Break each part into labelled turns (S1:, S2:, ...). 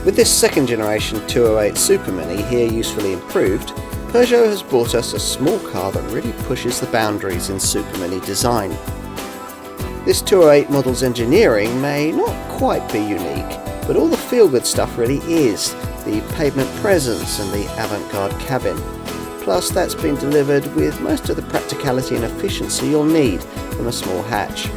S1: With this second generation 208 Supermini here usefully improved, Peugeot has brought us a small car that really pushes the boundaries in Supermini design. This 208 model's engineering may not quite be unique, but all the feel-good stuff really is, the pavement presence and the avant-garde cabin. Plus that's been delivered with most of the practicality and efficiency you'll need from a small hatch.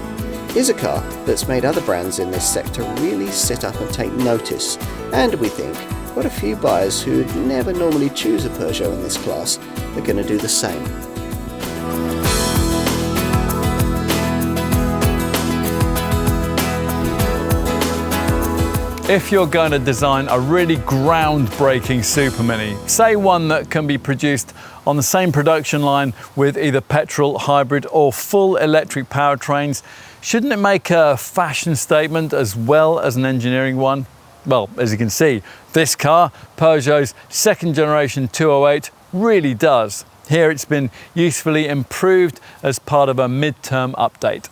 S1: Here's a car that's made other brands in this sector really sit up and take notice, and we think quite a few buyers who'd never normally choose a Peugeot in this class are going to do the same.
S2: If you're going to design a really groundbreaking Supermini, say one that can be produced on the same production line with either petrol, hybrid or full electric powertrains, shouldn't it make a fashion statement as well as an engineering one? Well, as you can see, this car, Peugeot's second generation 208, really does. Here it's been usefully improved as part of a mid-term update.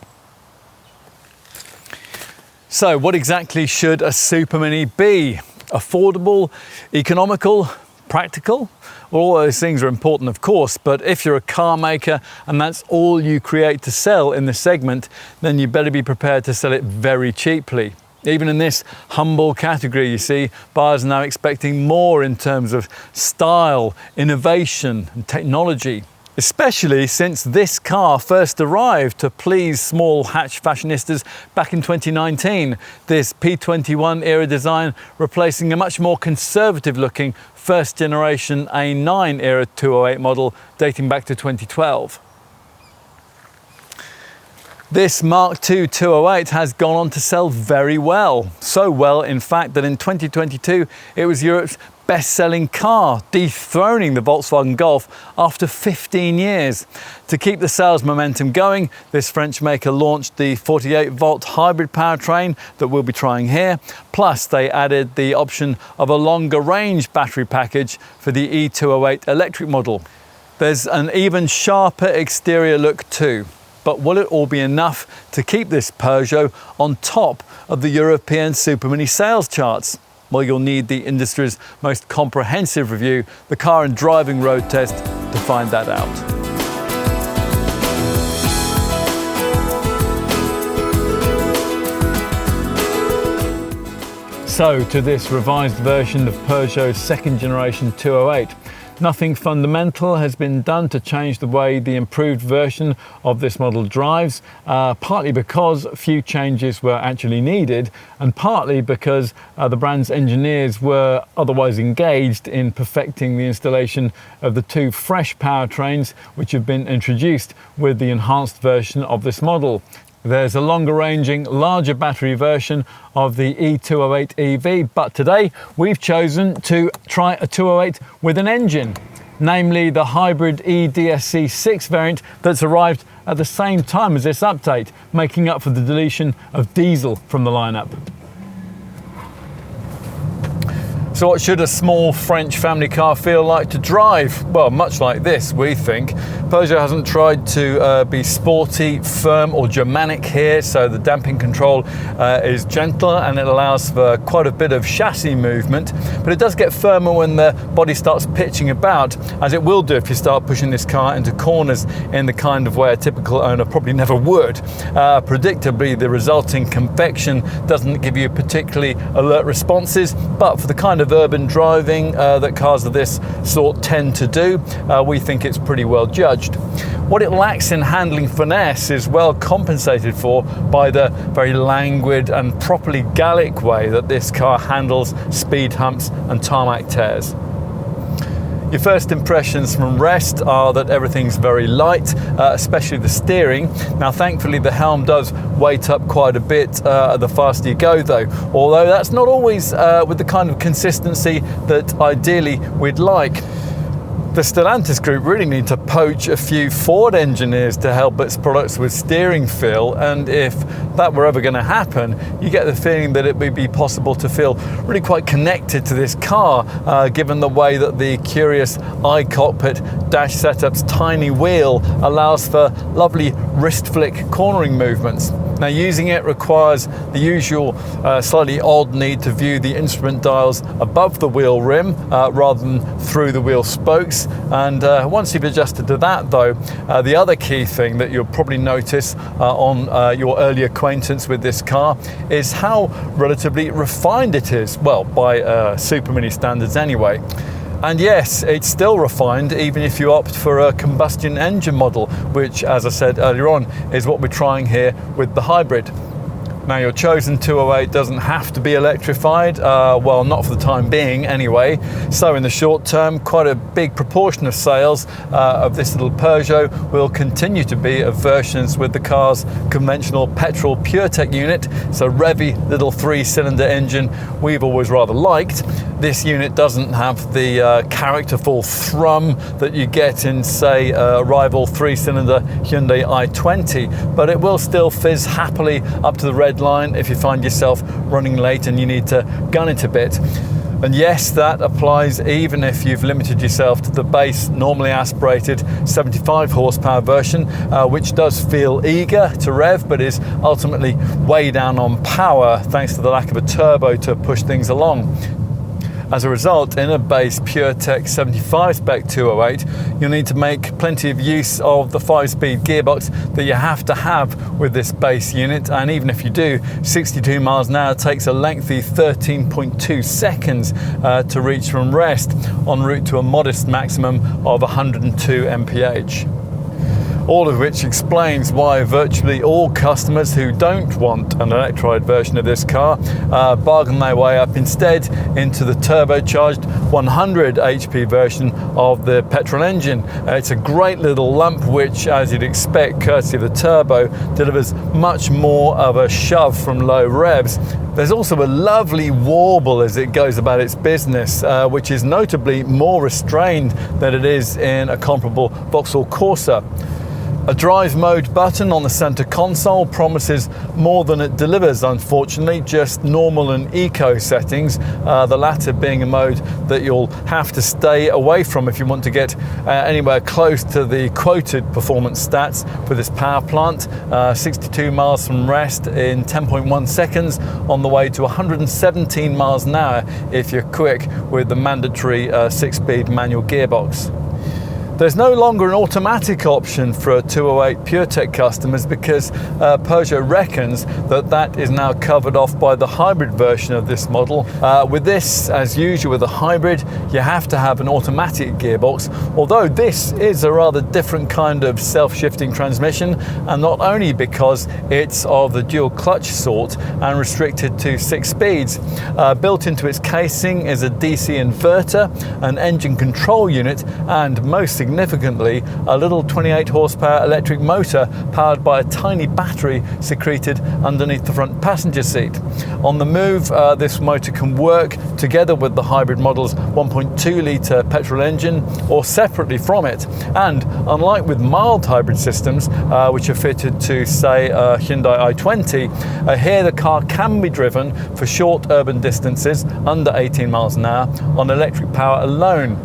S2: So what exactly should a Supermini be? Affordable, economical, practical? Well, all those things are important, of course, but if you're a car maker and that's all you create to sell in the segment, then you better be prepared to sell it very cheaply. Even in this humble category, you see, buyers are now expecting more in terms of style, innovation and technology. Especially since this car first arrived to please small hatch fashionistas back in 2019. This P21 era design replacing a much more conservative looking first generation A9 era 208 model dating back to 2012. This Mark II 208 has gone on to sell very well. So well, in fact, that in 2022 it was Europe's best-selling car, dethroning the Volkswagen Golf after 15 years. To keep the sales momentum going, this French maker launched the 48-volt hybrid powertrain that we'll be trying here. Plus, they added the option of a longer range battery package for the E208 electric model. There's an even sharper exterior look too. But will it all be enough to keep this Peugeot on top of the European Supermini sales charts? Well, you'll need the industry's most comprehensive review, the car and driving road test, to find that out. So, to this revised version of Peugeot's second generation 208. Nothing fundamental has been done to change the way the improved version of this model drives, partly because few changes were actually needed, and partly because the brand's engineers were otherwise engaged in perfecting the installation of the two fresh powertrains which have been introduced with the enhanced version of this model. There's a longer ranging, larger battery version of the E208 EV, but today we've chosen to try a 208 with an engine, namely the hybrid eDSC6 variant that's arrived at the same time as this update, making up for the deletion of diesel from the lineup. So what should a small French family car feel like to drive? Well, much like this, we think. Peugeot hasn't tried to be sporty, firm or Germanic here, so the damping control is gentler and it allows for quite a bit of chassis movement, but it does get firmer when the body starts pitching about, as it will do if you start pushing this car into corners in the kind of way a typical owner probably never would. Predictably, the resulting convection doesn't give you particularly alert responses, but for the kind of urban driving that cars of this sort tend to do, we think it's pretty well judged. What it lacks in handling finesse is well compensated for by the very languid and properly Gallic way that this car handles speed humps and tarmac tears. Your first impressions from rest are that everything's very light, especially the steering. Now thankfully the helm does weight up quite a bit the faster you go though, although that's not always with the kind of consistency that ideally we'd like. The Stellantis group really need to poach a few Ford engineers to help its products with steering feel, and if that were ever going to happen, you get the feeling that it would be possible to feel really quite connected to this car, given the way that the curious iCockpit dash setup's tiny wheel allows for lovely wrist flick cornering movements. Now, using it requires the usual slightly odd need to view the instrument dials above the wheel rim rather than through the wheel spokes. And once you've adjusted to that, though, the other key thing that you'll probably notice on your early acquaintance with this car is how relatively refined it is. Well, by supermini standards anyway. And yes, it's still refined even if you opt for a combustion engine model, which, as I said earlier on, is what we're trying here with the hybrid. Now, your chosen 208 doesn't have to be electrified, well, not for the time being anyway. So in the short term, quite a big proportion of sales of this little Peugeot will continue to be of versions with the car's conventional petrol PureTech unit. It's a revvy little 3-cylinder engine we've always rather liked. This unit doesn't have the characterful thrum that you get in, say, a rival 3-cylinder Hyundai i20, but it will still fizz happily up to the red line if you find yourself running late and you need to gun it a bit. And yes, that applies even if you've limited yourself to the base, normally aspirated 75 horsepower version, which does feel eager to rev, but is ultimately way down on power thanks to the lack of a turbo to push things along. As a result, in a base PureTech 75 spec 208, you'll need to make plenty of use of the 5-speed gearbox that you have to have with this base unit, and even if you do, 62 miles an hour takes a lengthy 13.2 seconds to reach from rest, en route to a modest maximum of 102 mph. All of which explains why virtually all customers who don't want an electrified version of this car bargain their way up instead into the turbocharged 100 HP version of the petrol engine. It's a great little lump which, as you'd expect, courtesy of the turbo, delivers much more of a shove from low revs. There's also a lovely warble as it goes about its business, which is notably more restrained than it is in a comparable Vauxhall Corsa. A drive mode button on the center console promises more than it delivers, unfortunately, just normal and eco settings, the latter being a mode that you'll have to stay away from if you want to get anywhere close to the quoted performance stats for this power plant. 62 miles from rest in 10.1 seconds on the way to 117 miles an hour if you're quick with the mandatory 6-speed manual gearbox. There's no longer an automatic option for 208 PureTech customers because Peugeot reckons that that is now covered off by the hybrid version of this model. With this, as usual with a hybrid, you have to have an automatic gearbox, although this is a rather different kind of self-shifting transmission, and not only because it's of the dual clutch sort and restricted to 6 speeds. Built into its casing is a DC inverter, an engine control unit, and most significantly, a little 28 horsepower electric motor powered by a tiny battery secreted underneath the front passenger seat. On the move, this motor can work together with the hybrid model's 1.2 litre petrol engine or separately from it. And unlike with mild hybrid systems, which are fitted to, say, a Hyundai i20, here the car can be driven for short urban distances under 18 miles an hour on electric power alone.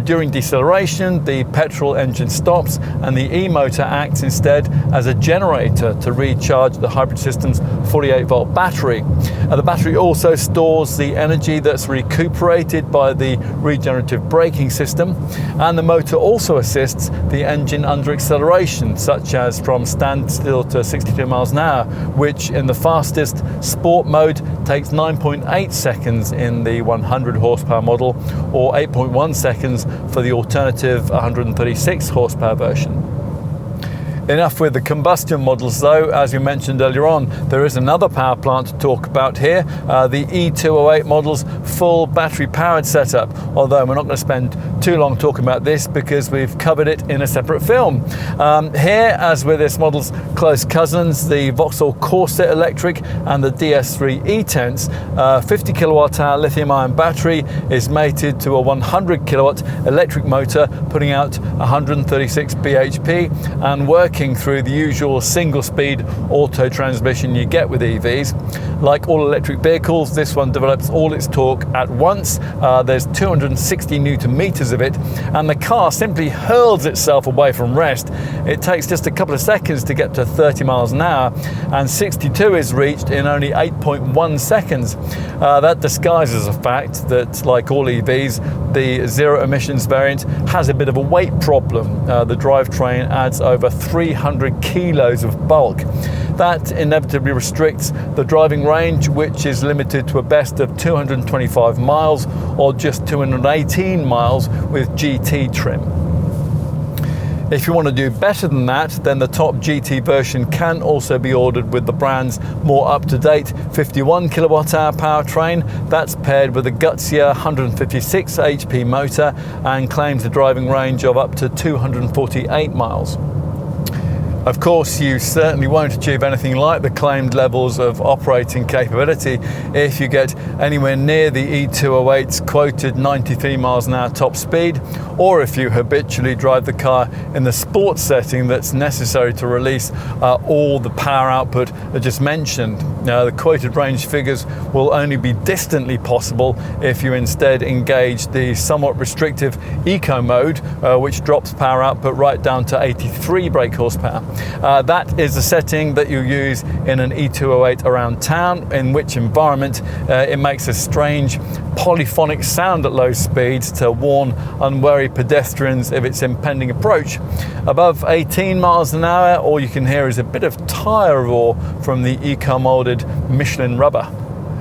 S2: During deceleration, the petrol engine stops and the e-motor acts instead as a generator to recharge the hybrid system's 48-volt battery. The battery also stores the energy that's recuperated by the regenerative braking system, and the motor also assists the engine under acceleration, such as from standstill to 62 miles an hour, which in the fastest sport mode takes 9.8 seconds in the 100 horsepower model, or 8.1 seconds for the alternative 136 horsepower version. Enough with the combustion models though. As we mentioned earlier on, there is another power plant to talk about here, the E208 model's full battery powered setup, although we're not going to spend too long talking about this because we've covered it in a separate film. Here, as with this model's close cousins, the Vauxhall Corsa electric and the DS3 E-Tense, 50 kilowatt hour lithium ion battery is mated to a 100 kilowatt electric motor putting out 136 bhp and working working through the usual single-speed auto transmission you get with EVs. Like all electric vehicles, this one develops all its torque at once. There's 260 Newton meters of it, and the car simply hurls itself away from rest. It takes just a couple of seconds to get to 30 miles an hour, and 62 is reached in only 8.1 seconds. That disguises the fact that, like all EVs, the zero emissions variant has a bit of a weight problem. The drivetrain adds over 300 kilos of bulk. That inevitably restricts the driving range, which is limited to a best of 225 miles or just 218 miles with GT trim. If you want to do better than that, then the top GT version can also be ordered with the brand's more up-to-date 51 kilowatt-hour powertrain. That's paired with a gutsier 156 HP motor and claims a driving range of up to 248 miles. Of course, you certainly won't achieve anything like the claimed levels of operating capability if you get anywhere near the E208's quoted 93 miles an hour top speed, or if you habitually drive the car in the sports setting that's necessary to release all the power output I just mentioned. Now, the quoted range figures will only be distantly possible if you instead engage the somewhat restrictive eco mode, which drops power output right down to 83 brake horsepower. That is a setting that you use in an E208 around town, in which environment it makes a strange polyphonic sound at low speeds to warn unwary pedestrians of its impending approach. Above 18 miles an hour, all you can hear is a bit of tyre roar from the eco-molded Michelin rubber.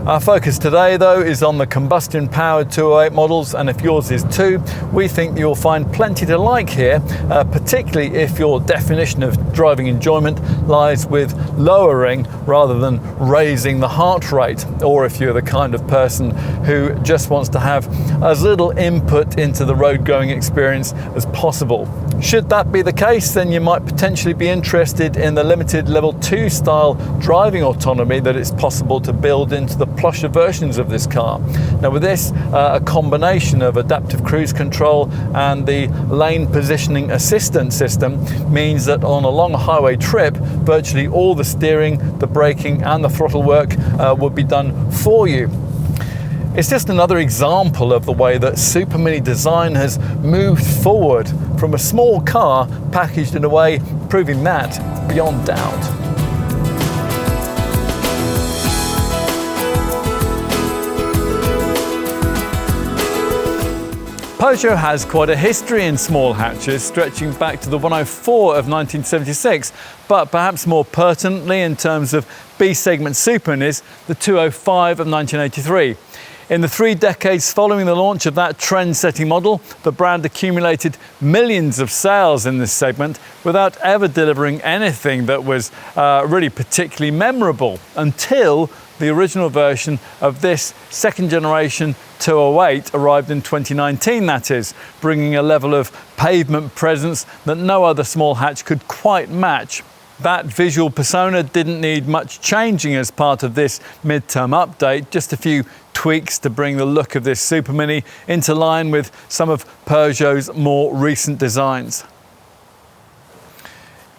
S2: Our focus today, though, is on the combustion-powered 208 models, and if yours is too, we think you'll find plenty to like here, particularly if your definition of driving enjoyment lies with lowering rather than raising the heart rate, or if you're the kind of person who just wants to have as little input into the road-going experience as possible. Should that be the case, then you might potentially be interested in the limited level 2 style driving autonomy that it's possible to build into the plusher versions of this car. Now, with this, a combination of adaptive cruise control and the lane positioning assistance system means that on a long highway trip, virtually all the steering, the braking and the throttle work would be done for you. It's just another example of the way that supermini design has moved forward from a small car packaged in a way proving that beyond doubt. Peugeot has quite a history in small hatches, stretching back to the 104 of 1976, but perhaps more pertinently in terms of B-segment superminis, the 205 of 1983. In the 3 decades following the launch of that trend-setting model, the brand accumulated millions of sales in this segment without ever delivering anything that was really particularly memorable until the original version of this second-generation 208 arrived in 2019, that is, bringing a level of pavement presence that no other small hatch could quite match. That visual persona didn't need much changing as part of this midterm update, just a few tweaks to bring the look of this supermini into line with some of Peugeot's more recent designs.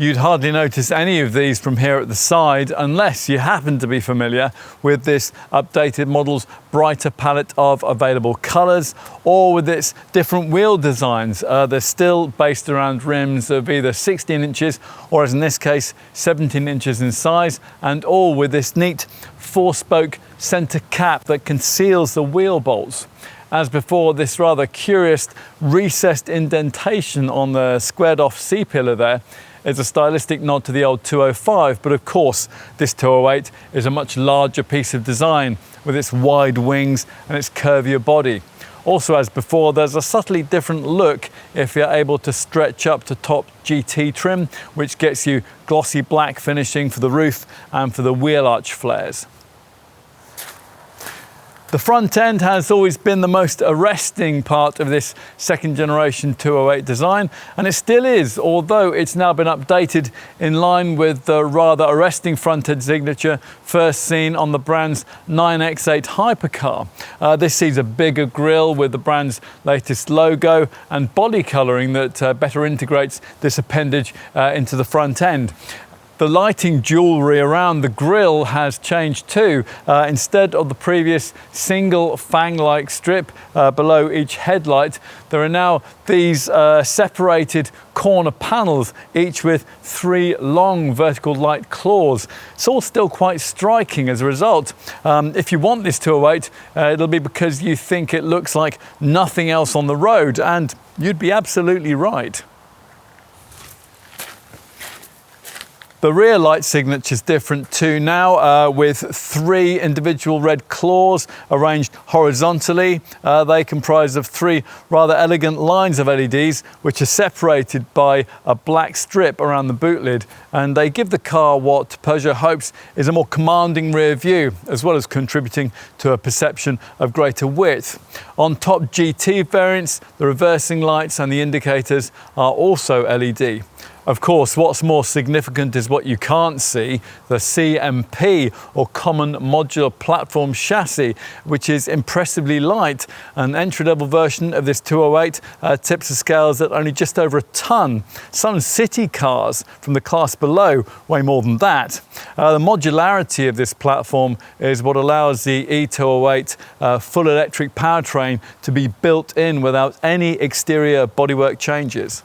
S2: You'd hardly notice any of these from here at the side unless you happen to be familiar with this updated model's brighter palette of available colours or with its different wheel designs. They're still based around rims of either 16 inches or, as in this case, 17 inches in size, and all with this neat 4-spoke centre cap that conceals the wheel bolts. As before, this rather curious recessed indentation on the squared off C-pillar there is a stylistic nod to the old 205, but of course this 208 is a much larger piece of design with its wide wings and its curvier body. Also, as before, there's a subtly different look if you're able to stretch up to top GT trim, which gets you glossy black finishing for the roof and for the wheel arch flares. The front end has always been the most arresting part of this second generation 208 design, and it still is, although it's now been updated in line with the rather arresting front end signature first seen on the brand's 9X8 hypercar. This sees a bigger grille with the brand's latest logo and body colouring that better integrates this appendage into the front end. The lighting jewellery around the grille has changed too. Instead of the previous single fang-like strip below each headlight, there are now these separated corner panels, each with 3 long vertical light claws. It's all still quite striking as a result. If you want this 208, it'll be because you think it looks like nothing else on the road, and you'd be absolutely right. The rear light signature is different too now, with 3 individual red claws arranged horizontally. They comprise of 3 rather elegant lines of LEDs, which are separated by a black strip around the boot lid, and they give the car what Peugeot hopes is a more commanding rear view, as well as contributing to a perception of greater width. On top GT variants, the reversing lights and the indicators are also LED. Of course, what's more significant is what you can't see, the CMP, or Common Modular Platform Chassis, which is impressively light. An entry-level version of this 208 tips the scales at only just over a tonne. Some city cars from the class below weigh more than that. The modularity of this platform is what allows the E208 full electric powertrain to be built in without any exterior bodywork changes.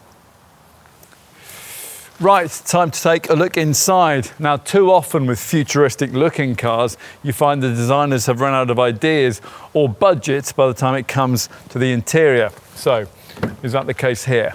S2: Right, time to take a look inside. Now, too often with futuristic looking cars, you find the designers have run out of ideas or budgets by the time it comes to the interior. So, is that the case here?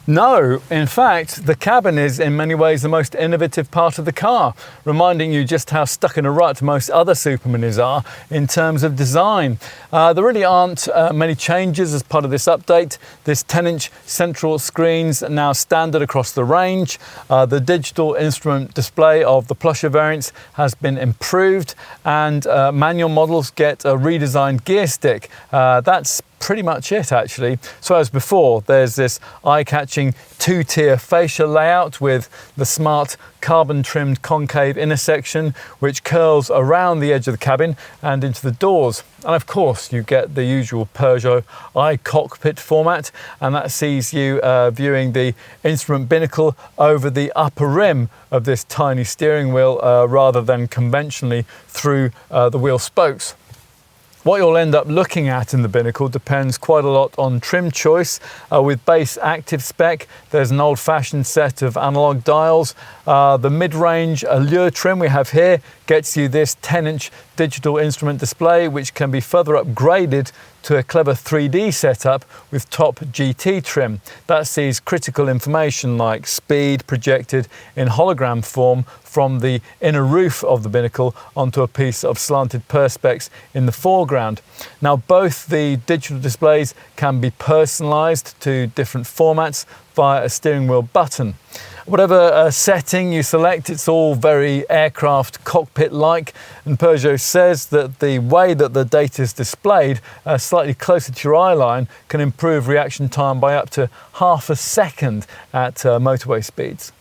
S2: No, in fact, the cabin is in many ways the most innovative part of the car, reminding you just how stuck in a rut most other superminis are in terms of design. There really aren't many changes as part of this update. This 10-inch central screen's now standard across the range. The digital instrument display of the plusher variants has been improved, and manual models get a redesigned gear stick. That's pretty much it, actually. So as before, there's this eye-catching 2-tier fascia layout with the smart carbon-trimmed concave intersection, which curls around the edge of the cabin and into the doors. And of course, you get the usual Peugeot iCockpit format, and that sees you viewing the instrument binnacle over the upper rim of this tiny steering wheel rather than conventionally through the wheel spokes. What you'll end up looking at in the binnacle depends quite a lot on trim choice. With base active spec, there's an old-fashioned set of analog dials. The mid-range Allure trim we have here gets you this 10-inch digital instrument display, which can be further upgraded to a clever 3D setup with top GT trim. That sees critical information like speed projected in hologram form from the inner roof of the binnacle onto a piece of slanted perspex in the foreground. Now, both the digital displays can be personalized to different formats via a steering wheel button. Whatever setting you select, it's all very aircraft cockpit-like, and Peugeot says that the way that the data is displayed slightly closer to your eye line can improve reaction time by up to half a second at motorway speeds.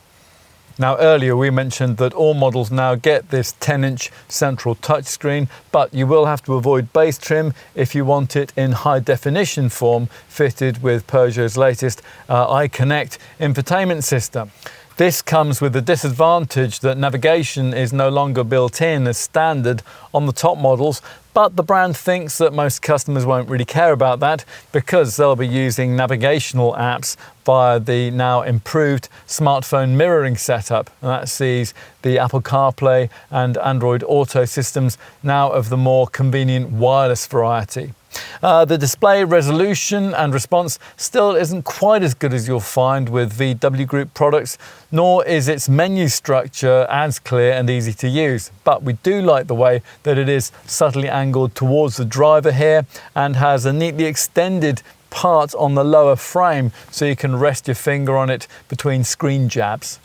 S2: Now, earlier we mentioned that all models now get this 10-inch central touchscreen, but you will have to avoid base trim if you want it in high definition form, fitted with Peugeot's latest iConnect infotainment system. This comes with the disadvantage that navigation is no longer built in as standard on the top models, but the brand thinks that most customers won't really care about that because they'll be using navigational apps via the now improved smartphone mirroring setup. And that sees the Apple CarPlay and Android Auto systems now of the more convenient wireless variety. The display resolution and response still isn't quite as good as you'll find with VW Group products, nor is its menu structure as clear and easy to use. But we do like the way that it is subtly angled towards the driver here and has a neatly extended part on the lower frame so you can rest your finger on it between screen jabs.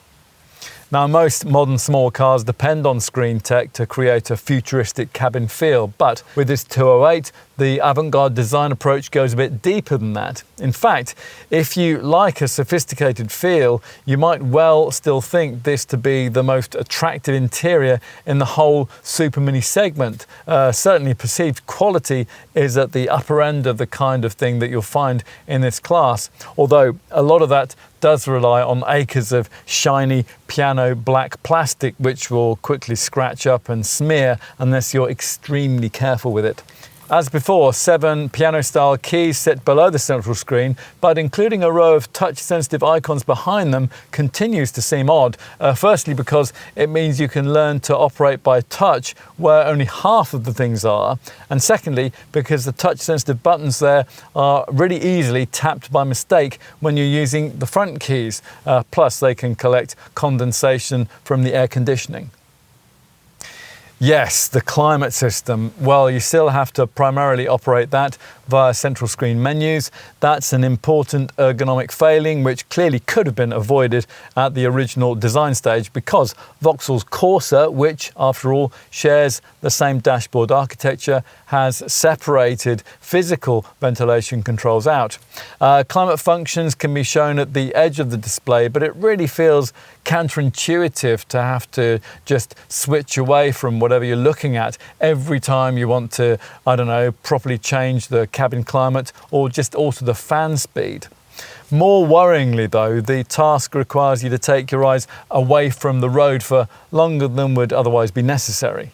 S2: Now, most modern small cars depend on screen tech to create a futuristic cabin feel, but with this 208, the avant-garde design approach goes a bit deeper than that. In fact, if you like a sophisticated feel, you might well still think this to be the most attractive interior in the whole supermini segment. Certainly perceived quality is at the upper end of the kind of thing that you'll find in this class, although a lot of that does rely on acres of shiny piano black plastic, which will quickly scratch up and smear unless you're extremely careful with it. As before, 7 piano-style keys sit below the central screen, but including a row of touch-sensitive icons behind them continues to seem odd. Firstly, because it means you can learn to operate by touch where only half of the things are, and secondly, because the touch-sensitive buttons there are really easily tapped by mistake when you're using the front keys. Plus, they can collect condensation from the air conditioning. Yes, the climate system. Well, you still have to primarily operate that via central screen menus. That's an important ergonomic failing which clearly could have been avoided at the original design stage, because Vauxhall's Corsa, which after all shares the same dashboard architecture, has separated physical ventilation controls out. Climate functions can be shown at the edge of the display, but it really feels counterintuitive to have to just switch away from whatever you're looking at every time you want to, I don't know, properly change the cabin climate or just alter the fan speed. More worryingly though, the task requires you to take your eyes away from the road for longer than would otherwise be necessary.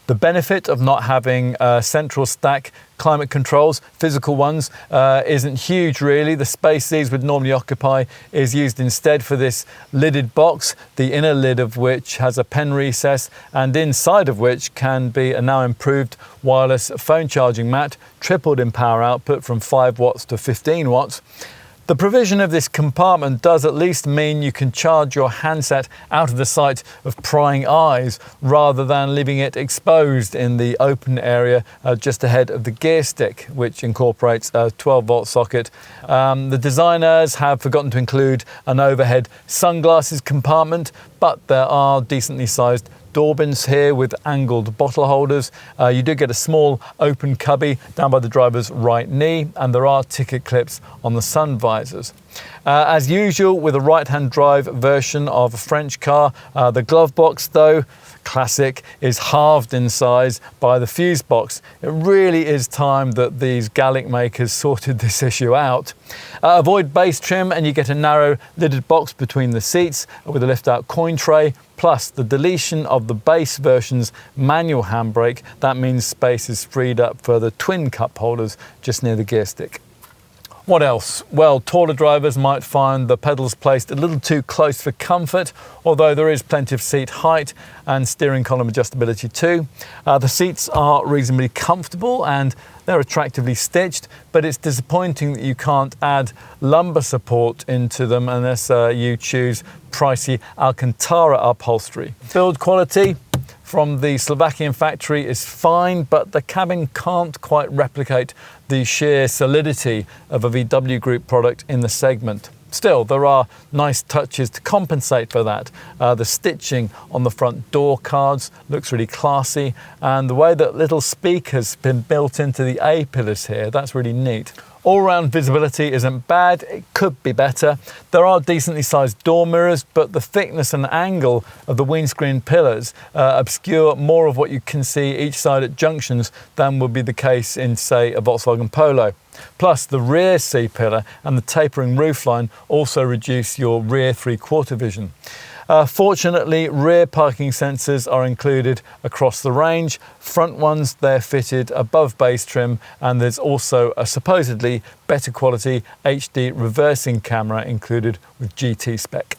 S2: The benefit of not having central stack climate controls, physical ones, isn't huge really. The space these would normally occupy is used instead for this lidded box, the inner lid of which has a pen recess and inside of which can be a now improved wireless phone charging mat, tripled in power output from 5 watts to 15 watts. The provision of this compartment does at least mean you can charge your handset out of the sight of prying eyes rather than leaving it exposed in the open area just ahead of the gear stick, which incorporates a 12-volt socket. The designers have forgotten to include an overhead sunglasses compartment, but there are decently sized door bins here with angled bottle holders. You do get a small open cubby down by the driver's right knee, and there are ticket clips on the sun visors. As usual with a right-hand drive version of a French car, the glove box though, classic, is halved in size by the fuse box. It really is time that these Gallic makers sorted this issue out. Avoid base trim and you get a narrow lidded box between the seats with a lift-out coin tray, plus the deletion of the base version's manual handbrake. That means space is freed up for the twin cup holders just near the gear stick. What else? Well, taller drivers might find the pedals placed a little too close for comfort, although there is plenty of seat height and steering column adjustability too. The seats are reasonably comfortable and they're attractively stitched, but it's disappointing that you can't add lumbar support into them unless you choose pricey Alcantara upholstery. Build quality from the Slovakian factory is fine, but the cabin can't quite replicate the sheer solidity of a VW Group product in the segment. Still, there are nice touches to compensate for that. The stitching on the front door cards looks really classy, and the way that little speakers have been built into the A-pillars here, that's really neat. All-round visibility isn't bad, it could be better. There are decently sized door mirrors, but the thickness and angle of the windscreen pillars obscure more of what you can see each side at junctions than would be the case in, say, a Volkswagen Polo. Plus, the rear C-pillar and the tapering roofline also reduce your rear three-quarter vision. Fortunately, rear parking sensors are included across the range. Front ones, they're fitted above base trim, and there's also a supposedly better quality HD reversing camera included with GT spec.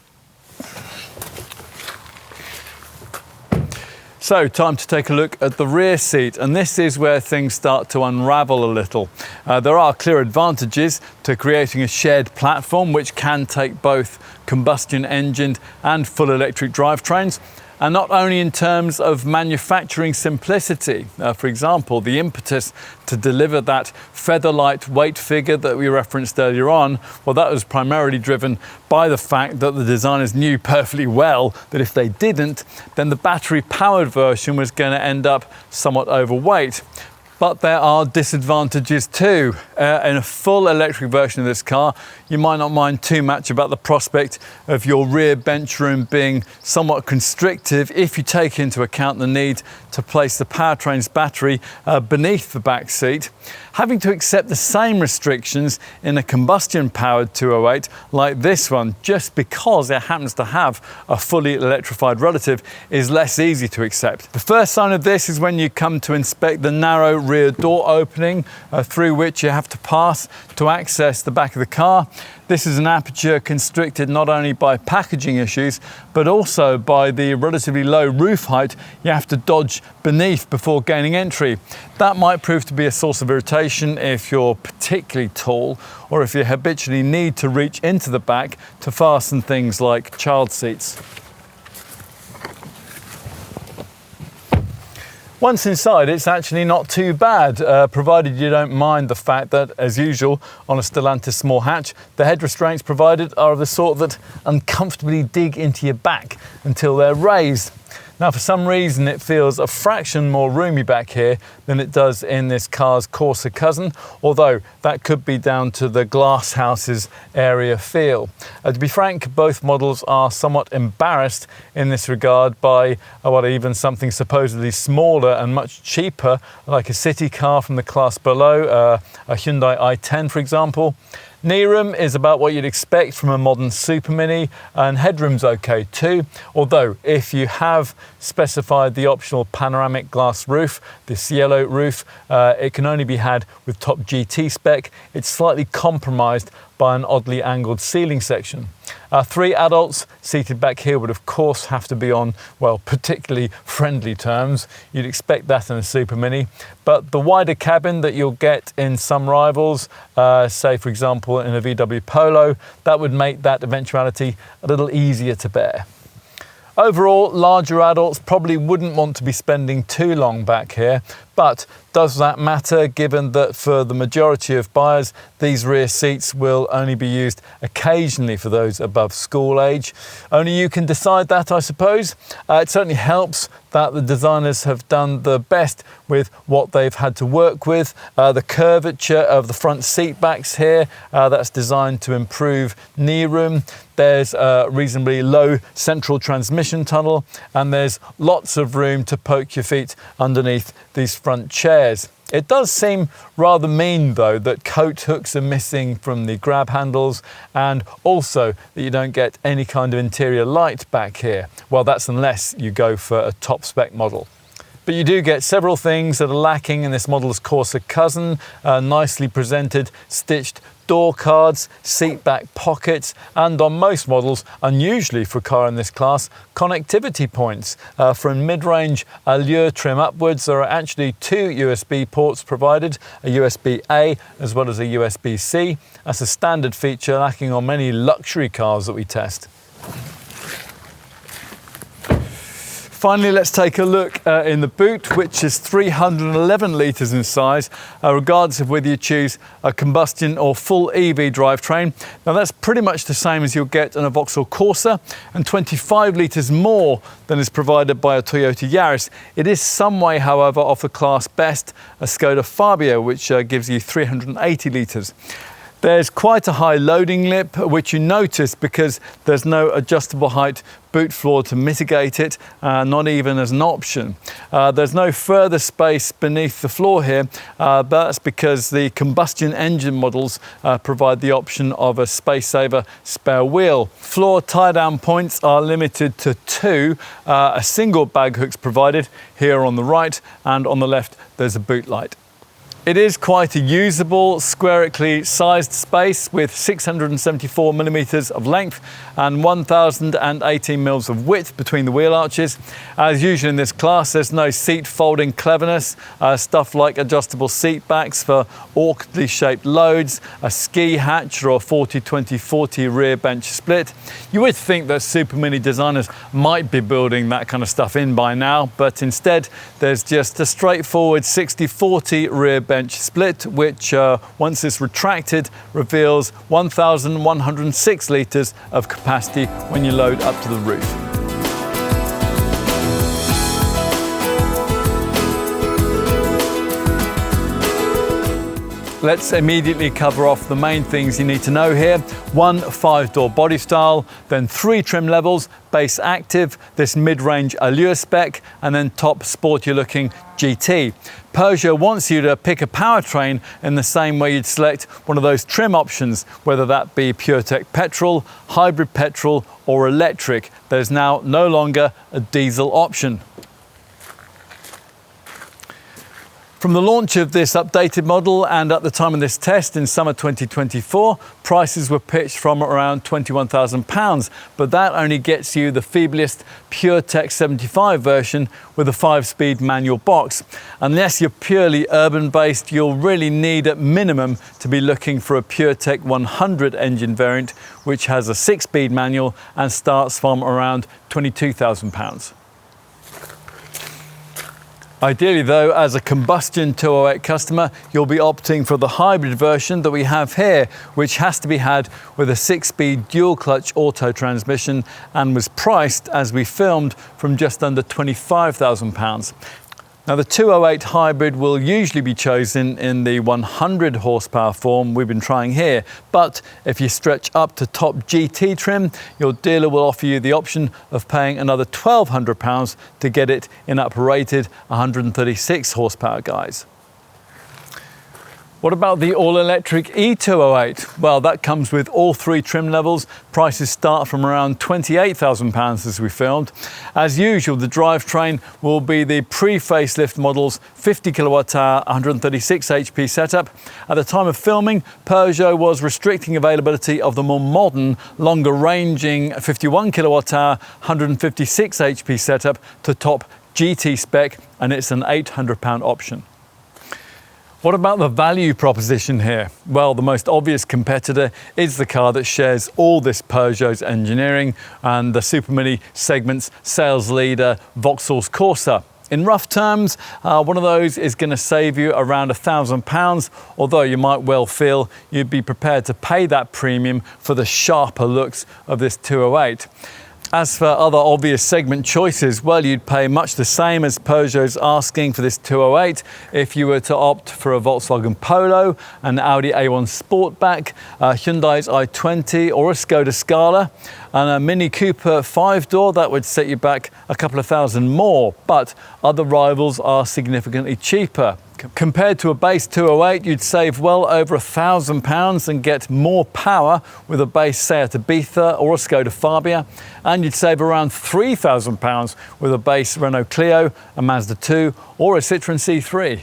S2: So, time to take a look at the rear seat, and this is where things start to unravel a little. There are clear advantages to creating a shared platform which can take both combustion engined and full electric drivetrains. and not only in terms of manufacturing simplicity. For example, the impetus to deliver that feather-light weight figure that we referenced earlier on, well, that was primarily driven by the fact that the designers knew perfectly well that if they didn't, then the battery-powered version was going to end up somewhat overweight. But there are disadvantages too. In a full electric version of this car, you might not mind too much about the prospect of your rear bench room being somewhat constrictive if you take into account the need to place the powertrain's battery beneath the back seat. Having to accept the same restrictions in a combustion-powered 208 like this one, just because it happens to have a fully electrified relative, is less easy to accept. The first sign of this is when you come to inspect the narrow rear door opening through which you have to pass to access the back of the car. This is an aperture constricted not only by packaging issues, but also by the relatively low roof height you have to dodge beneath before gaining entry. That might prove to be a source of irritation if you're particularly tall, or if you habitually need to reach into the back to fasten things like child seats. Once inside, it's actually not too bad, provided you don't mind the fact that, as usual, on a Stellantis small hatch, the head restraints provided are of the sort that uncomfortably dig into your back until they're raised. Now, for some reason, it feels a fraction more roomy back here than it does in this car's Corsa cousin, although that could be down to the glass house's area feel. To be frank, both models are somewhat embarrassed in this regard by even something supposedly smaller and much cheaper, like a city car from the class below, a Hyundai i10, for example. Knee room is about what you'd expect from a modern supermini, and headroom's okay too, although if you have specified the optional panoramic glass roof, this yellow roof, it can only be had with top GT spec. It's slightly compromised by an oddly angled ceiling section. 3 adults seated back here would of course have to be on, well, particularly friendly terms. You'd expect that in a Super Mini, but the wider cabin that you'll get in some rivals, say for example in a VW Polo, that would make that eventuality a little easier to bear. Overall, larger adults probably wouldn't want to be spending too long back here, but does that matter given that for the majority of buyers, these rear seats will only be used occasionally for those above school age? Only you can decide that, I suppose. It certainly helps that the designers have done the best with what they've had to work with. The curvature of the front seat backs here, that's designed to improve knee room. There's a reasonably low central transmission tunnel, and there's lots of room to poke your feet underneath these front chairs. It does seem rather mean though that coat hooks are missing from the grab handles, and also that you don't get any kind of interior light back here. Well, that's unless you go for a top spec model. But you do get several things that are lacking in this model's Corsa cousin: nicely presented stitched door cards, seat back pockets, and on most models, unusually for a car in this class, connectivity points. From mid-range Allure trim upwards, there are actually 2 USB ports provided, a USB-A as well as a USB-C. That's a standard feature lacking on many luxury cars that we test. Finally, let's take a look in the boot, which is 311 litres in size, regardless of whether you choose a combustion or full EV drivetrain. Now, that's pretty much the same as you'll get in a Vauxhall Corsa, and 25 litres more than is provided by a Toyota Yaris. It is some way, however, off the class best, a Skoda Fabia, which gives you 380 litres. There's quite a high loading lip, which you notice because there's no adjustable height boot floor to mitigate it, not even as an option. There's no further space beneath the floor here, but that's because the combustion engine models provide the option of a space saver spare wheel. Floor tie down points are limited to 2. A single bag hook's provided here on the right, and on the left there's a boot light. It is quite a usable, squarically sized space with 674 millimeters of length and 1018 mils of width between the wheel arches. As usual in this class, there's no seat folding cleverness, stuff like adjustable seat backs for awkwardly shaped loads, a ski hatch or a 40-20-40 rear bench split. You would think that Supermini designers might be building that kind of stuff in by now, but instead there's just a straightforward 60-40 rear bench split, which once it's retracted reveals 1,106 litres of capacity when you load up to the roof. Let's immediately cover off the main things you need to know here. 1 5-door body style, then 3 trim levels, base active, this mid-range Allure spec, and then top sporty looking GT. Peugeot wants you to pick a powertrain in the same way you'd select one of those trim options, whether that be PureTech petrol, hybrid petrol, or electric. There's now no longer a diesel option. From the launch of this updated model and at the time of this test in summer 2024, prices were pitched from around £21,000, but that only gets you the feeblest PureTech 75 version with a 5-speed manual box. Unless you're purely urban-based, you'll really need at minimum to be looking for a PureTech 100 engine variant, which has a 6-speed manual and starts from around £22,000. Ideally though, as a combustion 208 customer, you'll be opting for the hybrid version that we have here, which has to be had with a 6-speed dual clutch auto transmission and was priced, as we filmed, from just under £25,000. Now the 208 hybrid will usually be chosen in the 100 horsepower form we've been trying here, but if you stretch up to top GT trim, your dealer will offer you the option of paying another £1,200 to get it in uprated 136 horsepower guise. What about the all-electric E208? Well, that comes with all 3 trim levels. Prices start from around £28,000 as we filmed. As usual, the drivetrain will be the pre-facelift model's 50 kilowatt-hour, 136 HP setup. At the time of filming, Peugeot was restricting availability of the more modern, longer-ranging 51 kilowatt-hour, 156 HP setup to top GT spec, and it's an £800 option. What about the value proposition here? Well, the most obvious competitor is the car that shares all this Peugeot's engineering and the Supermini segment's sales leader, Vauxhall's Corsa. In rough terms, one of those is going to save you around £1,000, although you might well feel you'd be prepared to pay that premium for the sharper looks of this 208. As for other obvious segment choices, well, you'd pay much the same as Peugeot's asking for this 208 if you were to opt for a Volkswagen Polo, an Audi A1 Sportback, Hyundai's i20 or a Skoda Scala, and a Mini Cooper 5-door. That would set you back a couple of thousand more, but other rivals are significantly cheaper. Compared to a base 208, you'd save well over £1,000 and get more power with a base Seat Ibiza or a Skoda Fabia, and you'd save around £3,000 with a base Renault Clio, a Mazda 2 or a Citroën C3.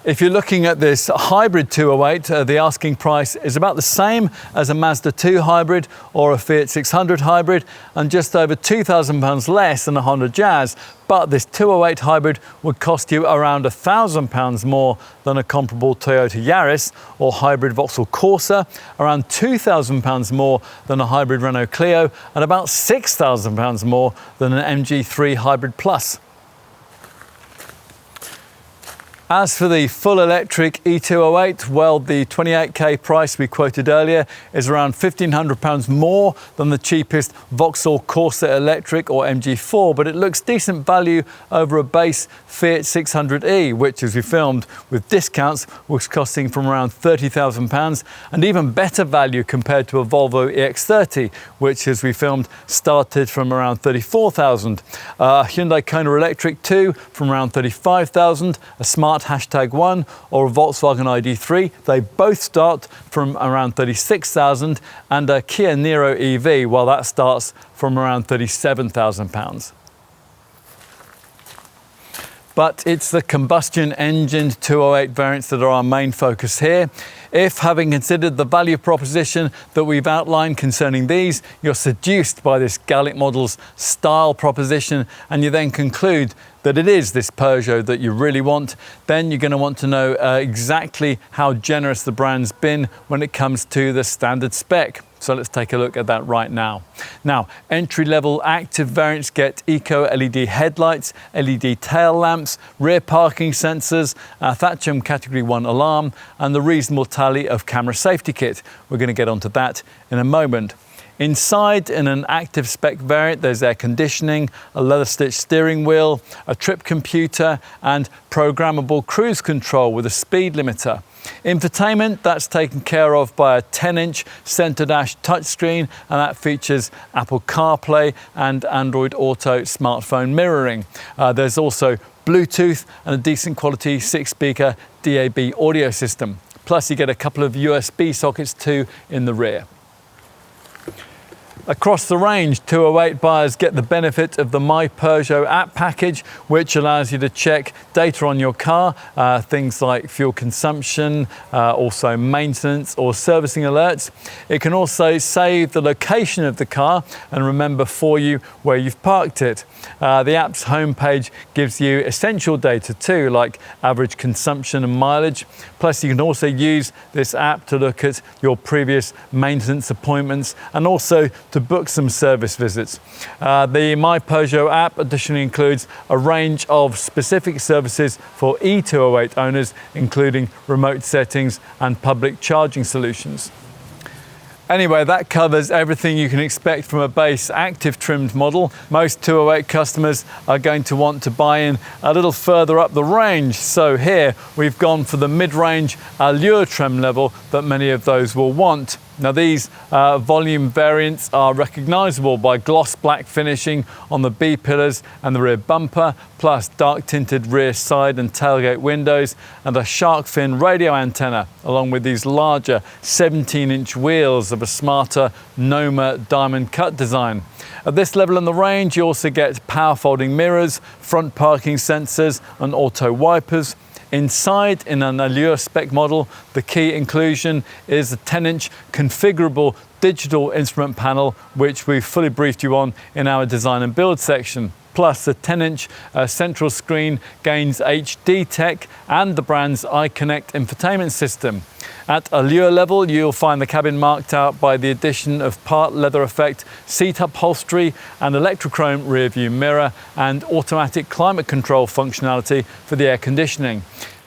S2: If you're looking at this hybrid 208, the asking price is about the same as a Mazda 2 hybrid or a Fiat 600 hybrid, and just over £2,000 less than a Honda Jazz. But this 208 hybrid would cost you around £1,000 more than a comparable Toyota Yaris or hybrid Vauxhall Corsa, around £2,000 more than a hybrid Renault Clio, and about £6,000 more than an MG3 Hybrid Plus. As for the full electric E208, well, the 28k price we quoted earlier is around £1,500 more than the cheapest Vauxhall Corsa Electric or MG4, but it looks decent value over a base Fiat 600e, which, as we filmed with discounts, was costing from around £30,000, and even better value compared to a Volvo EX30, which, as we filmed, started from around £34,000. Hyundai Kona Electric 2 from around £35,000, a Smart #1 or a Volkswagen ID3, they both start from around £36,000, and a Kia Niro EV, well, that starts from around £37,000. but it's the combustion engined 208 variants that are our main focus here. If, having considered the value proposition that we've outlined concerning these, you're seduced by this Gallic model's style proposition and you then conclude that it is this Peugeot that you really want, then you're going to want to know exactly how generous the brand's been when it comes to the standard spec. So let's take a look at that right now. Now, entry-level active variants get Eco LED headlights, LED tail lamps, rear parking sensors, Thatcham Category 1 alarm, and the reasonable tally of camera safety kit. We're going to get onto that in a moment. Inside, in an active spec variant, there's air conditioning, a leather-stitched steering wheel, a trip computer, and programmable cruise control with a speed limiter. Infotainment, that's taken care of by a 10-inch centre dash touchscreen, and that features Apple CarPlay and Android Auto smartphone mirroring. There's also Bluetooth and a decent quality 6-speaker DAB audio system. Plus you get a couple of USB sockets too in the rear. Across the range, 208 buyers get the benefit of the My Peugeot app package, which allows you to check data on your car, things like fuel consumption, also maintenance or servicing alerts. It can also save the location of the car and remember for you where you've parked it. The app's homepage gives you essential data too, like average consumption and mileage. Plus, you can also use this app to look at your previous maintenance appointments and also to book some service visits. The My Peugeot app additionally includes a range of specific services for E208 owners, including remote settings and public charging solutions. Anyway, that covers everything you can expect from a base active trimmed model. Most 208 customers are going to want to buy in a little further up the range. So here we've gone for the mid-range Allure trim level that many of those will want. Now these volume variants are recognisable by gloss black finishing on the B-pillars and the rear bumper, plus dark tinted rear side and tailgate windows and a shark fin radio antenna, along with these larger 17-inch wheels of a smarter Noma diamond cut design. At this level in the range you also get power folding mirrors, front parking sensors and auto wipers. Inside, in an Allure spec model, the key inclusion is a 10-inch configurable digital instrument panel, which we fully briefed you on in our design and build section. Plus, the 10-inch central screen gains HD tech and the brand's iConnect infotainment system. At Allure level, you'll find the cabin marked out by the addition of part leather effect seat upholstery and electrochrome rear view mirror and automatic climate control functionality for the air conditioning.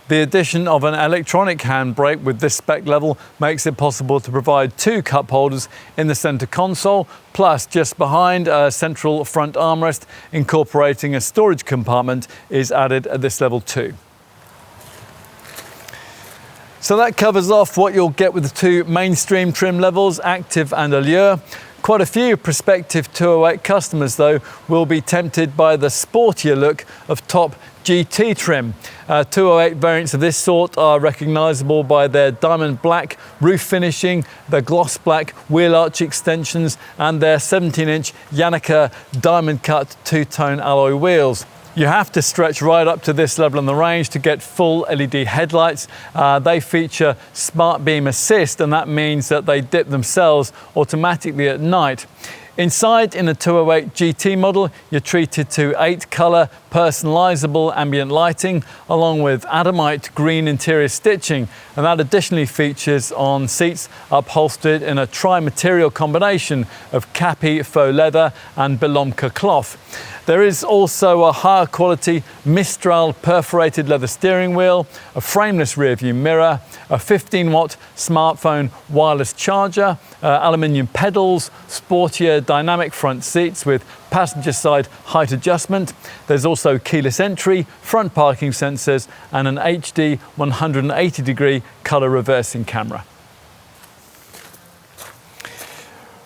S2: The addition of an electronic handbrake with this spec level makes it possible to provide 2 cup holders in the center console, plus just behind a central front armrest incorporating a storage compartment is added at this level too. So that covers off what you'll get with the 2 mainstream trim levels, Active and Allure. Quite a few prospective 208 customers though will be tempted by the sportier look of top GT trim. 208 variants of this sort are recognisable by their diamond black roof finishing, their gloss black wheel arch extensions and their 17-inch Yannicka diamond cut 2-tone alloy wheels. You have to stretch right up to this level in the range to get full LED headlights. They feature Smart Beam Assist, and that means that they dip themselves automatically at night. Inside, in a 208 GT model, you're treated to 8-colour personalisable ambient lighting along with adamite green interior stitching, and that additionally features on seats upholstered in a tri-material combination of Capi faux leather and Belomka cloth. There is also a higher quality Mistral perforated leather steering wheel, a frameless rear view mirror, a 15-watt smartphone wireless charger, aluminium pedals, sportier dynamic front seats with passenger side height adjustment. There's also keyless entry, front parking sensors and an HD 180-degree colour reversing camera.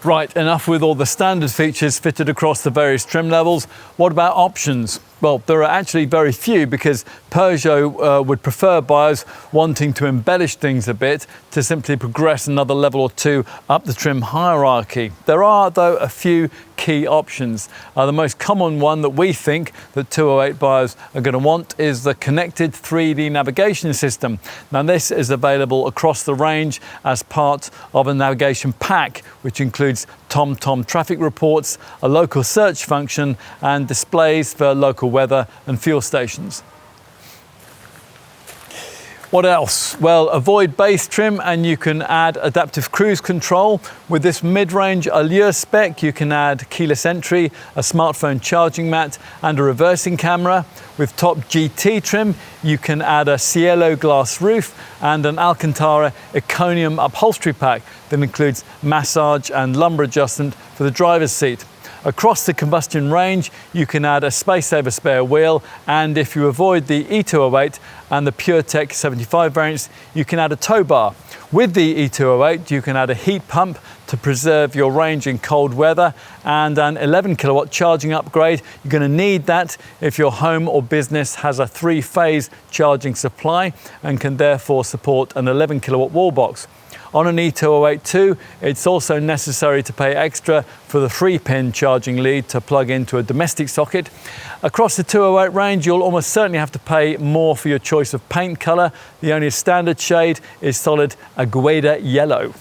S2: Right, enough with all the standard features fitted across the various trim levels. What about options? Well, there are actually very few, because Peugeot would prefer buyers wanting to embellish things a bit to simply progress another level or two up the trim hierarchy. There are, though, a few key options. The most common one that we think that 208 buyers are going to want is the connected 3D navigation system. Now, this is available across the range as part of a navigation pack, which includes TomTom traffic reports, a local search function, and displays for local weather and fuel stations. What else? Well, avoid base trim and you can add adaptive cruise control. With this mid-range Allure spec, you can add keyless entry, a smartphone charging mat, and a reversing camera. With top GT trim, you can add a Cielo glass roof and an Alcantara Iconium upholstery pack that includes massage and lumbar adjustment for the driver's seat. Across the combustion range, you can add a space saver spare wheel, and if you avoid the E208 and the PureTech 75 variants, you can add a tow bar. With the E208, you can add a heat pump to preserve your range in cold weather, and an 11 kilowatt charging upgrade. You're going to need that if your home or business has a 3-phase charging supply and can therefore support an 11 kilowatt wall box. On an E208 too, it's also necessary to pay extra for the 3-pin charging lead to plug into a domestic socket. Across the 208 range, you'll almost certainly have to pay more for your choice of paint colour. The only standard shade is solid Agueda yellow.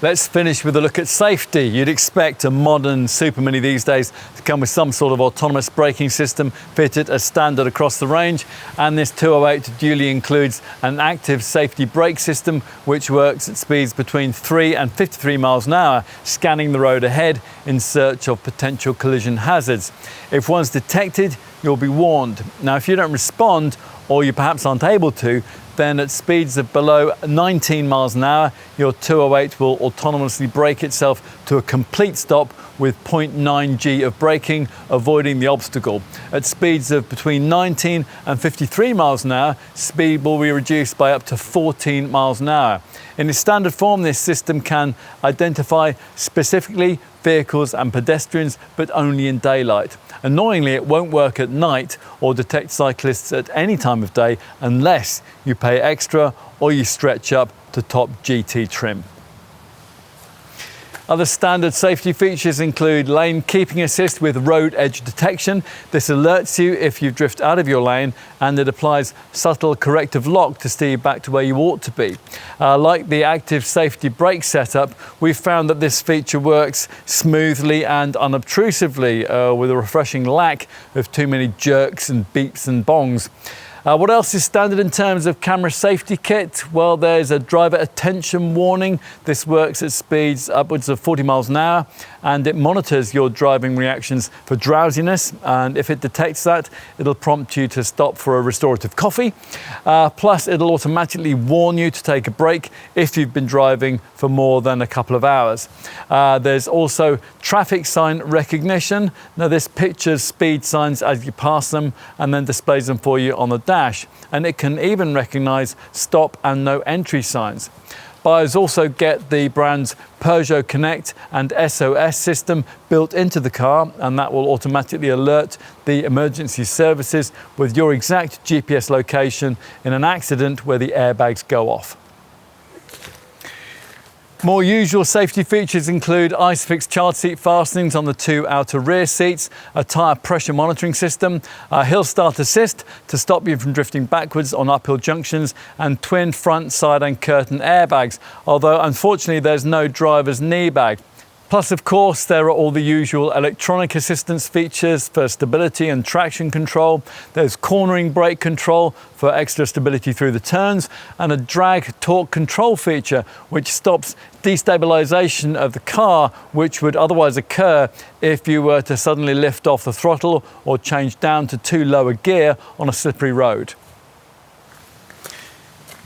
S2: Let's finish with a look at safety. You'd expect a modern supermini these days to come with some sort of autonomous braking system fitted as standard across the range, and this 208 duly includes an active safety brake system which works at speeds between 3 and 53 miles an hour, scanning the road ahead in search of potential collision hazards. If one's detected, you'll be warned. Now, if you don't respond, or you perhaps aren't able to, then at speeds of below 19 miles an hour, your 208 will autonomously brake itself to a complete stop with 0.9 G of braking, avoiding the obstacle. At speeds of between 19 and 53 miles an hour, speed will be reduced by up to 14 miles an hour. In its standard form, this system can identify specifically vehicles and pedestrians, but only in daylight. Annoyingly, it won't work at night or detect cyclists at any time of day unless you pay extra or you stretch up to top GT trim. Other standard safety features include lane keeping assist with road edge detection. This alerts you if you drift out of your lane, and it applies subtle corrective lock to steer you back to where you ought to be. Like the active safety brake setup, we've found that this feature works smoothly and unobtrusively with a refreshing lack of too many jerks and beeps and bongs. What else is standard in terms of camera safety kit? Well, there's a driver attention warning. This works at speeds upwards of 40 miles an hour, and it monitors your driving reactions for drowsiness, and if it detects that, it'll prompt you to stop for a restorative coffee. Plus, it'll automatically warn you to take a break if you've been driving for more than a couple of hours. There's also traffic sign recognition. Now, this pictures speed signs as you pass them and then displays them for you on the dash, and it can even recognize stop and no entry signs. Buyers also get the brand's Peugeot Connect and SOS system built into the car, and that will automatically alert the emergency services with your exact GPS location in an accident where the airbags go off. More usual safety features include ISOFIX child seat fastenings on the 2 outer rear seats, a tyre pressure monitoring system, a hill start assist to stop you from drifting backwards on uphill junctions, and twin front, side and curtain airbags, although unfortunately there's no driver's knee bag. Plus, of course, there are all the usual electronic assistance features for stability and traction control. There's cornering brake control for extra stability through the turns, and a drag torque control feature which stops destabilization of the car, which would otherwise occur if you were to suddenly lift off the throttle or change down to too low a gear on a slippery road.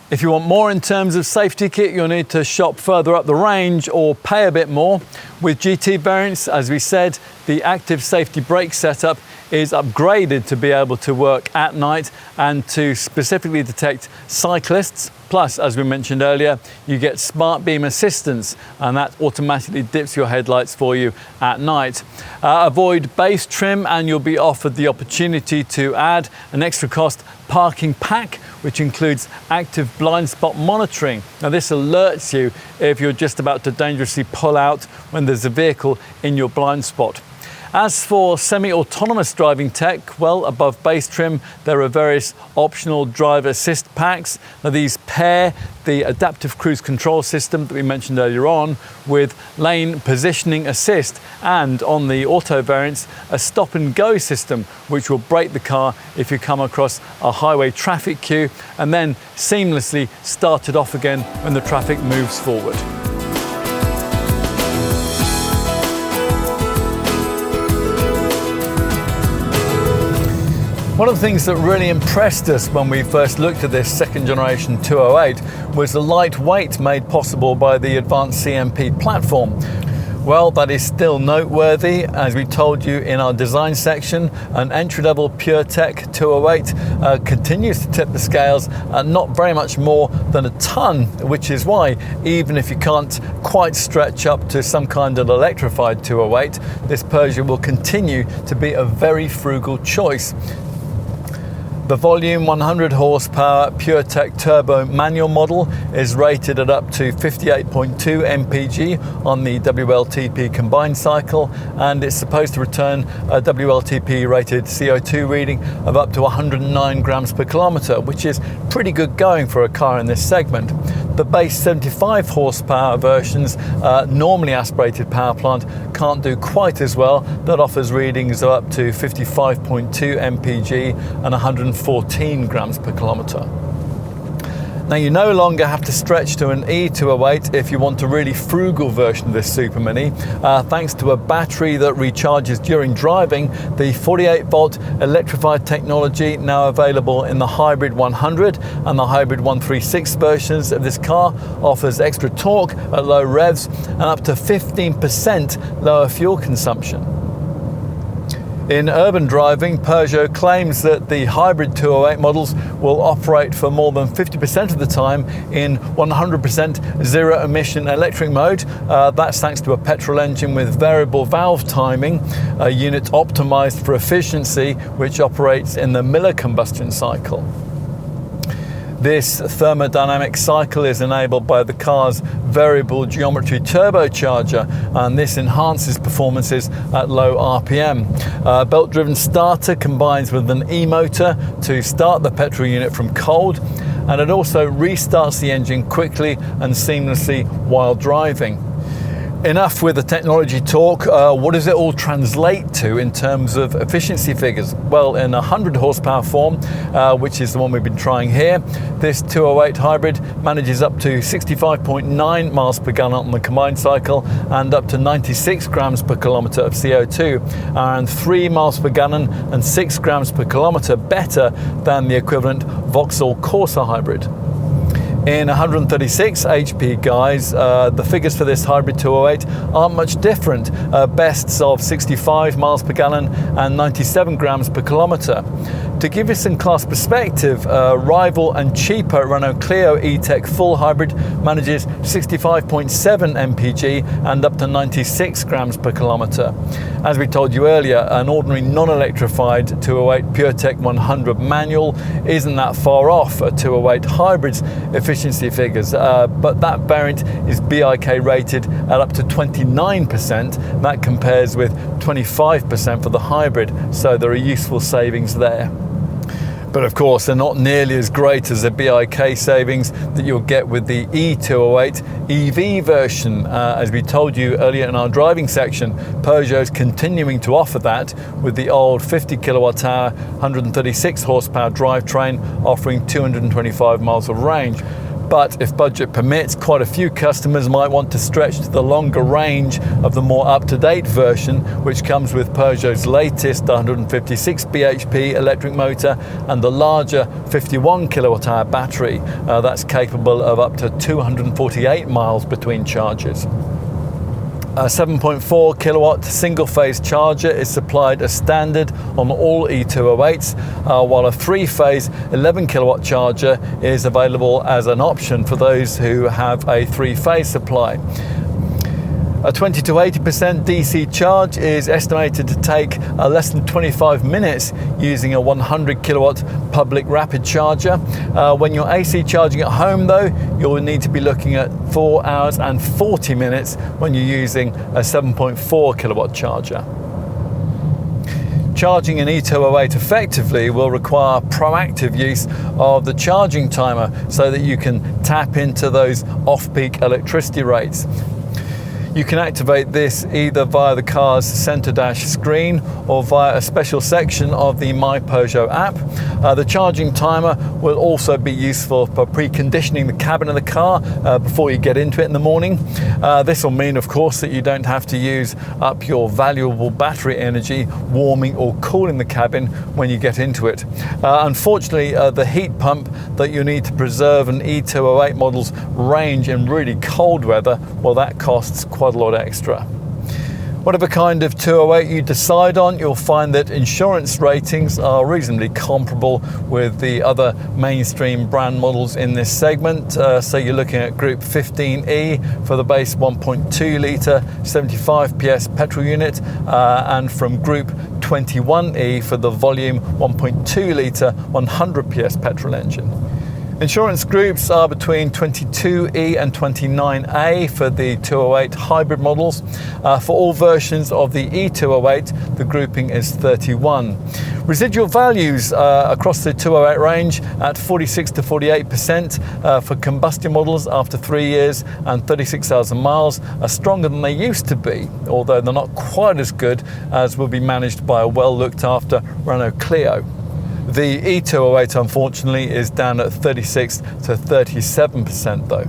S2: If you want more in terms of safety kit, you'll need to shop further up the range or pay a bit more. With GT variants, as we said, the active safety brake setup is upgraded to be able to work at night and to specifically detect cyclists. Plus, as we mentioned earlier, you get smart beam assistance, and that automatically dips your headlights for you at night. Avoid base trim, and you'll be offered the opportunity to add an extra cost parking pack, which includes active blind spot monitoring. Now, this alerts you if you're just about to dangerously pull out when there's a vehicle in your blind spot. As for semi-autonomous driving tech, well, above base trim, there are various optional driver assist packs. Now, these pair the adaptive cruise control system that we mentioned earlier on with lane positioning assist, and on the auto variants, a stop and go system, which will brake the car if you come across a highway traffic queue and then seamlessly start it off again when the traffic moves forward. One of the things that really impressed us when we first looked at this second generation 208 was the lightweight made possible by the advanced CMP platform. Well, that is still noteworthy. As we told you in our design section, an entry-level PureTech 208 continues to tip the scales at not very much more than a ton, which is why, even if you can't quite stretch up to some kind of electrified 208, this Peugeot will continue to be a very frugal choice. The volume 100 horsepower PureTech Turbo manual model is rated at up to 58.2 mpg on the WLTP combined cycle, and it's supposed to return a WLTP rated CO2 reading of up to 109 grams per kilometre, which is pretty good going for a car in this segment. The base 75 horsepower version's normally aspirated power plant can't do quite as well. That offers readings of up to 55.2 mpg and 114 grams per kilometre. Now, you no longer have to stretch to an E208 if you want a really frugal version of this Super Mini, thanks to a battery that recharges during driving. The 48-volt electrified technology now available in the Hybrid 100 and the Hybrid 136 versions of this car offers extra torque at low revs and up to 15% lower fuel consumption. In urban driving, Peugeot claims that the Hybrid 208 models will operate for more than 50% of the time in 100% zero-emission electric mode. That's thanks to a petrol engine with variable valve timing, a unit optimized for efficiency, which operates in the Miller combustion cycle. This thermodynamic cycle is enabled by the car's variable geometry turbocharger, and this enhances performances at low RPM. Belt-driven starter combines with an e-motor to start the petrol unit from cold, and it also restarts the engine quickly and seamlessly while driving. Enough with the technology talk. What does it all translate to in terms of efficiency figures? Well, in a 100 horsepower form, which is the one we've been trying here, this 208 hybrid manages up to 65.9 miles per gallon on the combined cycle and up to 96 grams per kilometre of CO2, and 3 miles per gallon and 6 grams per kilometre better than the equivalent Vauxhall Corsa hybrid. In 136 HP, guys, the figures for this Hybrid 208 aren't much different. Bests of 65 miles per gallon and 97 grams per kilometre. To give you some class perspective, rival and cheaper Renault Clio E-Tech full hybrid manages 65.7 mpg and up to 96 grams per kilometre. As we told you earlier, an ordinary non-electrified 208 PureTech 100 manual isn't that far off a 208 hybrid's efficiency figures, but that variant is BIK rated at up to 29%. That compares with 25% for the hybrid, so there are useful savings there. But of course, they're not nearly as great as the BIK savings that you'll get with the E208 EV version. As we told you earlier in our driving section, Peugeot is continuing to offer that with the old 50 kilowatt hour, 136 horsepower drivetrain offering 225 miles of range. But if budget permits, quite a few customers might want to stretch to the longer range of the more up-to-date version, which comes with Peugeot's latest 156 bhp electric motor and the larger 51 kilowatt hour battery. That's capable of up to 248 miles between charges. A 7.4 kilowatt single phase charger is supplied as standard on all E208s, while a 3-phase 11 kilowatt charger is available as an option for those who have a 3-phase supply. A 20 to 80% DC charge is estimated to take less than 25 minutes using a 100 kilowatt public rapid charger. When you're AC charging at home though, you'll need to be looking at 4 hours and 40 minutes when you're using a 7.4 kilowatt charger. Charging an E208 effectively will require proactive use of the charging timer so that you can tap into those off-peak electricity rates. You can activate this either via the car's center dash screen or via a special section of the My Peugeot app. The charging timer will also be useful for preconditioning the cabin of the car before you get into it in the morning. This will mean, of course, that you don't have to use up your valuable battery energy warming or cooling the cabin when you get into it. Unfortunately, the heat pump that you need to preserve an E208 model's range in really cold weather, well, that costs quite a lot extra. Whatever kind of 208 you decide on, you'll find that insurance ratings are reasonably comparable with the other mainstream brand models in this segment. So you're looking at Group 15E for the base 1.2 litre 75 PS petrol unit, and from Group 21E for the volume 1.2 litre 100 PS petrol engine. Insurance groups are between 22E and 29A for the 208 hybrid models. For all versions of the E208, the grouping is 31. Residual values across the 208 range at 46 to 48% for combustion models after 3 years and 36,000 miles are stronger than they used to be, although they're not quite as good as will be managed by a well looked after Renault Clio. The E208 unfortunately is down at 36 to 37% though.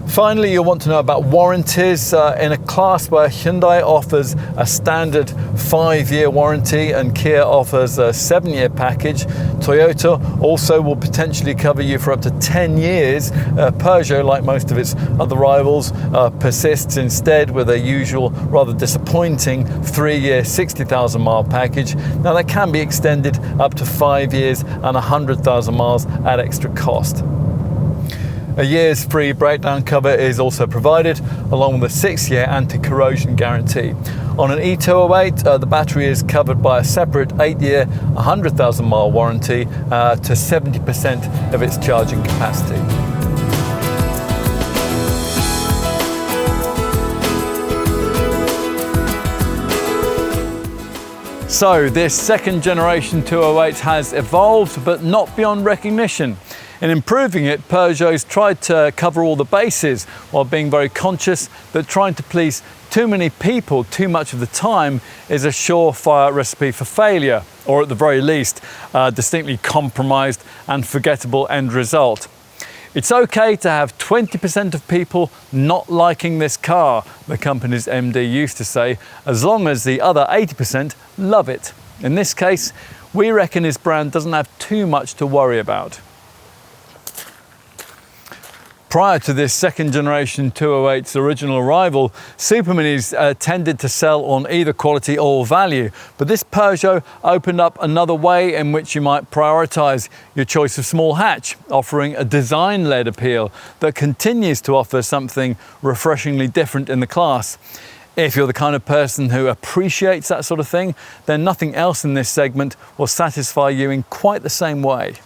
S2: Finally, you'll want to know about warranties. In a class where Hyundai offers a standard 5-year warranty and Kia offers a 7-year package, Toyota also will potentially cover you for up to 10 years. Peugeot, like most of its other rivals, persists instead with a usual rather disappointing 3-year 60,000 mile package. Now that can be extended up to 5 years and 100,000 miles at extra cost. A year's free breakdown cover is also provided, along with a 6-year anti-corrosion guarantee. On an E208, the battery is covered by a separate 8-year, 100,000 mile warranty to 70% of its charging capacity. So this second generation 208 has evolved, but not beyond recognition. In improving it, Peugeot's tried to cover all the bases while being very conscious that trying to please too many people too much of the time is a surefire recipe for failure, or at the very least, a distinctly compromised and forgettable end result. It's okay to have 20% of people not liking this car, the company's MD used to say, as long as the other 80% love it. In this case, we reckon his brand doesn't have too much to worry about. Prior to this second generation 208's original arrival, superminis tended to sell on either quality or value, but this Peugeot opened up another way in which you might prioritise your choice of small hatch, offering a design-led appeal that continues to offer something refreshingly different in the class. If you're the kind of person who appreciates that sort of thing, then nothing else in this segment will satisfy you in quite the same way.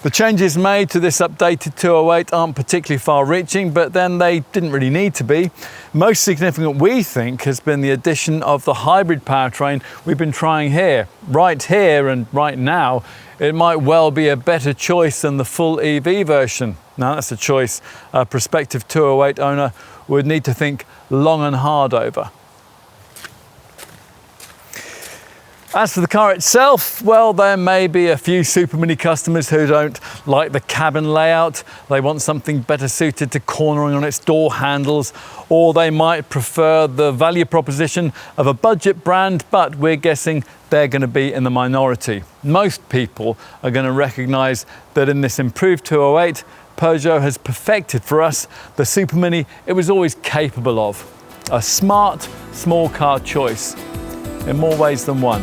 S2: The changes made to this updated 208 aren't particularly far-reaching, but then they didn't really need to be. Most significant, we think, has been the addition of the hybrid powertrain we've been trying here. Right here and right now, it might well be a better choice than the full EV version. Now that's a choice a prospective 208 owner would need to think long and hard over. As for the car itself, well, there may be a few supermini customers who don't like the cabin layout. They want something better suited to cornering on its door handles, or they might prefer the value proposition of a budget brand, but we're guessing they're going to be in the minority. Most people are going to recognise that in this improved 208, Peugeot has perfected for us the Supermini it was always capable of. A smart, small car choice in more ways than one.